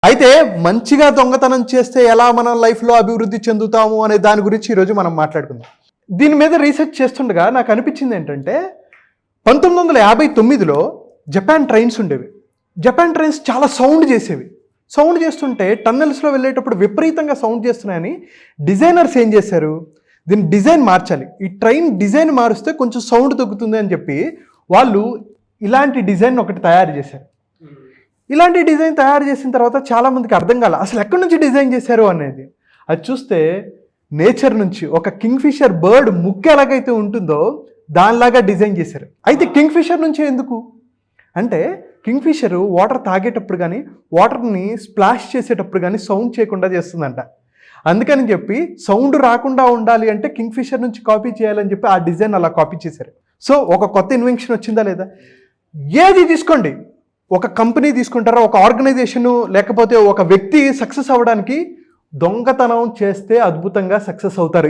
అయితే మంచిగా దొంగతనం చేస్తే ఎలా మనం లైఫ్లో అభివృద్ధి చెందుతాము అనే దాని గురించి ఈరోజు మనం మాట్లాడుకుందాం. దీని మీద రీసెర్చ్ చేస్తుండగా నాకు అనిపించింది ఏంటంటే 1959లో జపాన్ ట్రైన్స్ ఉండేవి. జపాన్ ట్రైన్స్ చాలా సౌండ్ చేసేవి. సౌండ్ చేస్తుంటే టన్నెల్స్లో వెళ్ళేటప్పుడు విపరీతంగా సౌండ్ చేస్తున్నాయని డిజైనర్స్ ఏం చేశారు, దీని డిజైన్ మార్చాలి, ఈ ట్రైన్ డిజైన్ మారుస్తే కొంచెం సౌండ్ తగ్గుతుంది అని చెప్పి వాళ్ళు ఇలాంటి డిజైన్ ఒకటి తయారు చేశారు. ఇలాంటి డిజైన్ తయారు చేసిన తర్వాత చాలామందికి అర్థం కాల అసలు ఎక్కడి నుంచి డిజైన్ చేశారు అనేది. అది చూస్తే నేచర్ నుంచి ఒక కింగ్ఫిషర్ బర్డ్ ముక్కు ఎలాగైతే ఉంటుందో దానిలాగా డిజైన్ చేశారు. అయితే కింగ్ఫిషర్ నుంచి ఎందుకు అంటే కింగ్ఫిషర్ వాటర్ తాగేటప్పుడు కానీ వాటర్ని స్ప్లాష్ చేసేటప్పుడు కానీ సౌండ్ చేయకుండా చేస్తుందంట. అందుకని చెప్పి సౌండ్ రాకుండా ఉండాలి అంటే కింగ్ఫిషర్ నుంచి కాపీ చేయాలని చెప్పి ఆ డిజైన్ అలా కాపీ చేశారు. సో ఒక కొత్త ఇన్వెన్షన్ వచ్చిందా లేదా? ఏది తీసుకోండి, ఒక కంపెనీ తీసుకుంటారా, ఒక ఆర్గనైజేషన్ లేకపోతే ఒక వ్యక్తి సక్సెస్ అవ్వడానికి దొంగతనం చేస్తే అద్భుతంగా సక్సెస్ అవుతారు.